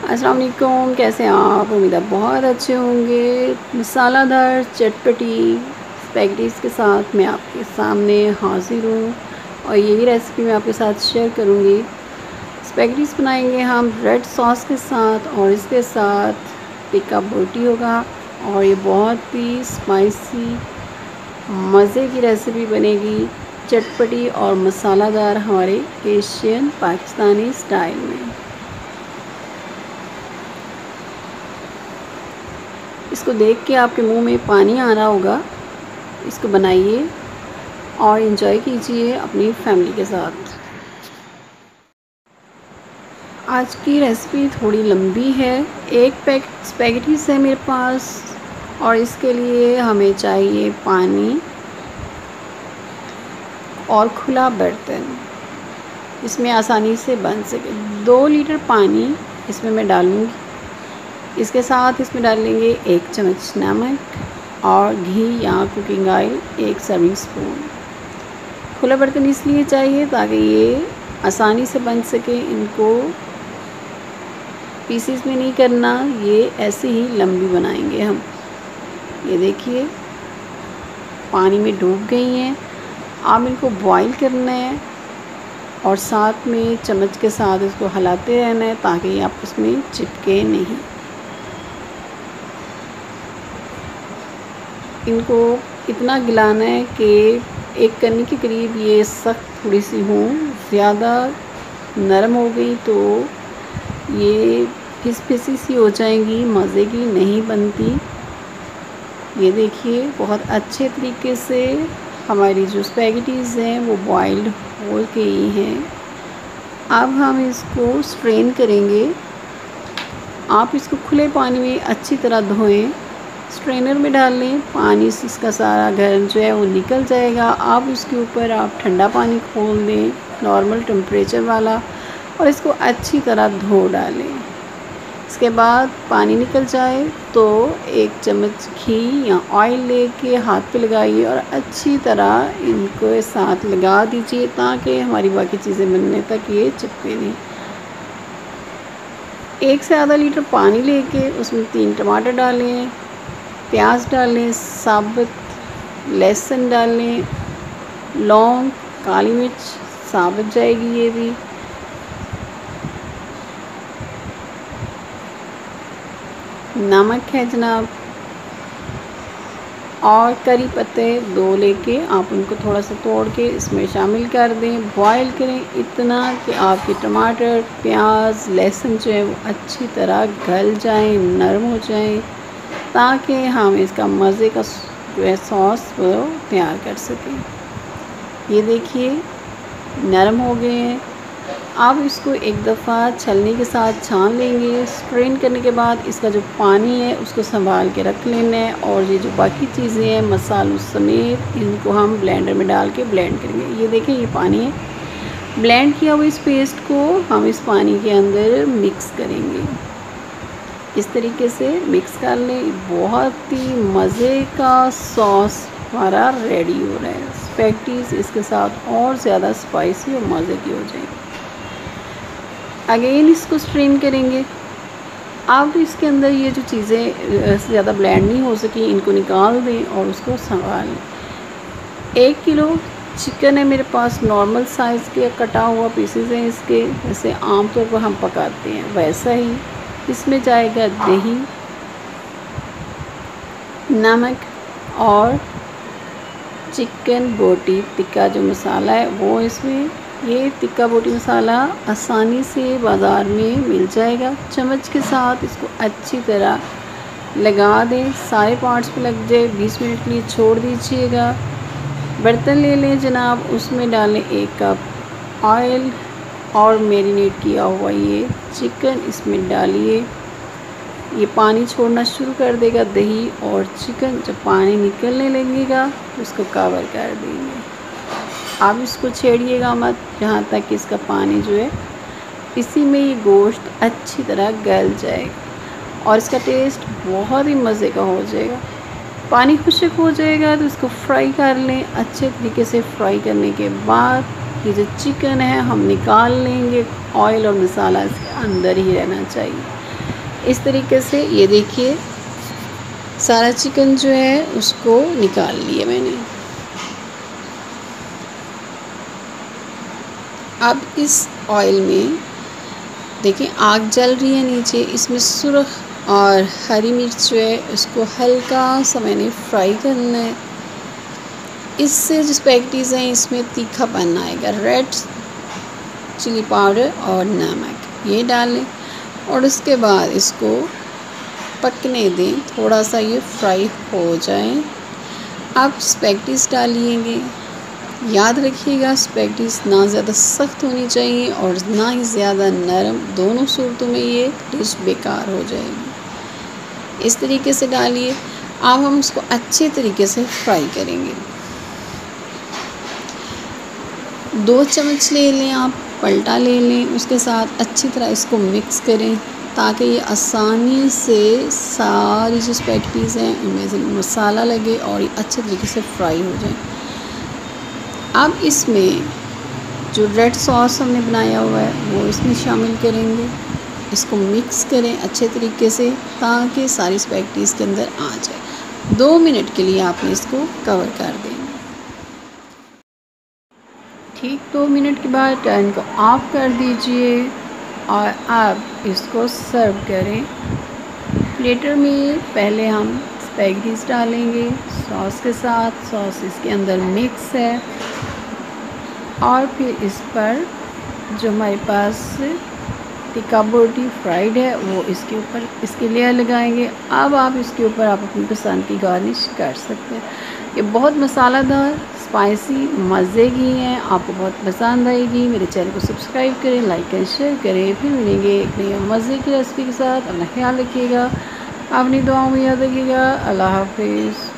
अस्सलाम वालेकुम, कैसे हैं आप? उम्मीद है बहुत अच्छे होंगे। मसालादार चटपटी स्पैगेटीज़ के साथ मैं आपके सामने हाज़िर हूँ और यही रेसिपी मैं आपके साथ शेयर करूँगी। स्पैगेटीज़ बनाएंगे हम रेड सॉस के साथ और इसके साथ टिक्का बोटी होगा और ये बहुत ही स्पाइसी मज़े की रेसिपी बनेगी, चटपटी और मसालादार हमारे एशियन पाकिस्तानी स्टाइल में। इसको देख के आपके मुंह में पानी आ रहा होगा। इसको बनाइए और इन्जॉय कीजिए अपनी फैमिली के साथ। आज की रेसिपी थोड़ी लंबी है। एक पैकेट स्पैगेटीज़ है मेरे पास और इसके लिए हमें चाहिए पानी और खुला बर्तन, इसमें आसानी से बन सके। 2 लीटर पानी इसमें मैं डालूँगी। इसके साथ इसमें डालेंगे 1 चम्मच नमक और घी या कुकिंग ऑयल 1 सर्विंग स्पून। खुला बर्तन इसलिए चाहिए ताकि ये आसानी से बन सके। इनको पीसीस में नहीं करना, ये ऐसे ही लंबी बनाएंगे हम। ये देखिए पानी में डूब गई हैं। अब इनको बॉईल करना है और साथ में चम्मच के साथ इसको हिलाते रहना है ताकि ये आपस में चिपके नहीं। इनको इतना गिलाना है कि एक कन्नी के करीब ये सख्त थोड़ी सी हों। ज़्यादा नरम हो गई तो ये फिसफिसी सी हो जाएंगी, मज़े की नहीं बनती। ये देखिए बहुत अच्छे तरीके से हमारी जो स्पैगेटीज़ हैं वो बॉइल्ड हो गई हैं। अब हम इसको स्ट्रेन करेंगे। आप इसको खुले पानी में अच्छी तरह धोएं, स्ट्रेनर में डाल लें। पानी से इसका सारा गर्म जो है वो निकल जाएगा। अब उसके ऊपर आप ठंडा पानी खोल दें, नॉर्मल टेम्परेचर वाला, और इसको अच्छी तरह धो डालें। इसके बाद पानी निकल जाए तो 1 चम्मच घी या ऑयल लेके हाथ पे लगाइए और अच्छी तरह इनको साथ लगा दीजिए ताकि हमारी बाकी चीज़ें बनने तक ये चिपके नहीं। 1 से आधा लीटर पानी लेके उसमें 3 टमाटर डालें, प्याज डालें, साबुत लहसुन डालें, लौंग, काली मिर्च साबुत जाएगी ये भी, नमक है जनाब, और करी पत्ते 2 लेके आप उनको थोड़ा सा तोड़ के इसमें शामिल कर दें। बॉईल करें इतना कि आपके टमाटर, प्याज, लहसुन जो है वो अच्छी तरह गल जाएं, नरम हो जाएं, ताकि हम इसका मज़े का जो है सॉस वो तैयार कर सकें। ये देखिए नरम हो गए हैं। अब इसको एक दफ़ा छलनी के साथ छान लेंगे। स्ट्रेन करने के बाद इसका जो पानी है उसको संभाल के रख लेना है और ये जो बाकी चीज़ें हैं मसालों समेत इनको हम ब्लेंडर में डाल के ब्लेंड करेंगे। ये देखें ये पानी है, ब्लेंड किया हुआ इस पेस्ट को हम इस पानी के अंदर मिक्स करेंगे। इस तरीके से मिक्स कर लें। बहुत ही मज़े का सॉस हमारा रेडी हो रहा है। स्पैगेटीज़ इसके साथ और ज़्यादा स्पाइसी और मज़े की हो जाएगी। अगेन इसको स्ट्रेन करेंगे। अब इसके अंदर ये जो चीज़ें ज़्यादा ब्लेंड नहीं हो सकी इनको निकाल दें और उसको संभाल लें। 1 किलो चिकन है मेरे पास, नॉर्मल साइज़ के कटा हुआ पीसेस हैं इसके, जैसे आमतौर पर हम पकाते हैं वैसा ही। इसमें जाएगा दही, नमक और चिकन बोटी टिक्का जो मसाला है वो इसमें। ये टिक्का बोटी मसाला आसानी से बाज़ार में मिल जाएगा। चम्मच के साथ इसको अच्छी तरह लगा दें, सारे पार्ट्स पे लग जाए। 20 मिनट के लिए छोड़ दीजिएगा। बर्तन ले लें जनाब, उसमें डालें 1 कप ऑयल और मैरिनेट किया हुआ ये चिकन इसमें डालिए। ये पानी छोड़ना शुरू कर देगा दही और चिकन। जब पानी निकलने लगेगा तो उसको कवर कर देंगे। आप इसको छेड़िएगा मत जहाँ तक इसका पानी जो है इसी में ये गोश्त अच्छी तरह गल जाएगा और इसका टेस्ट बहुत ही मज़े का हो जाएगा। पानी खुश्क हो जाएगा तो इसको फ्राई कर लें। अच्छे तरीके से फ्राई करने के बाद ये जो चिकन है हम निकाल लेंगे। ऑयल और मसाला इसके अंदर ही रहना चाहिए। इस तरीके से ये देखिए सारा चिकन जो है उसको निकाल लिया मैंने। अब इस ऑयल में देखिए आग जल रही है नीचे, इसमें सुर्ख और हरी मिर्च जो है उसको हल्का सा मैंने फ्राई करना है। इससे जो स्पैगेटीज़ हैं इसमें तीखापन आएगा। रेड चिली पाउडर और नमक ये डालें और उसके बाद इसको पकने दें, थोड़ा सा ये फ्राई हो जाए। अब स्पैगेटीज़ डालिएंगे। याद रखिएगा स्पैगेटीज़ ना ज़्यादा सख्त होनी चाहिए और ना ही ज़्यादा नरम, दोनों सूरतों में ये डिश बेकार हो जाएगी। इस तरीके से डालिए। अब हम इसको अच्छे तरीके से फ्राई करेंगे। 2 चम्मच ले लें आप, पलटा ले लें, उसके साथ अच्छी तरह इसको मिक्स करें ताकि ये आसानी से सारी जो स्पैगेटीज़ हैं उनमें से मसाला लगे और ये अच्छे तरीके से फ्राई हो जाए। अब इसमें जो रेड सॉस हमने बनाया हुआ है वो इसमें शामिल करेंगे। इसको मिक्स करें अच्छे तरीके से ताकि सारी स्पैगेटीज़ के अंदर आ जाए। 2 मिनट के लिए आपने इसको कवर कर देना। ठीक 2 मिनट के बाद टर्न को ऑफ कर दीजिए और अब इसको सर्व करें। प्लेटर में पहले हम स्पैगेटीज़ डालेंगे सॉस के साथ। सॉस इसके अंदर मिक्स है और फिर इस पर जो हमारे पास टिक्का बोटी फ्राइड है वो इसके ऊपर इसके लेयर लगाएंगे। अब आप इसके ऊपर आप अपनी पसंद की गार्निश कर सकते हैं। ये बहुत मसालेदार स्पाइसी मज़े की हैं, आपको बहुत पसंद आएगी। मेरे चैनल को सब्सक्राइब करें, लाइक करें, शेयर करें। फिर मिलेंगे एक नई मज़े की रेसिपी के साथ। अपना ख्याल रखिएगा, अपनी दुआओं में याद रखिएगा। अल्लाह हाफिज़।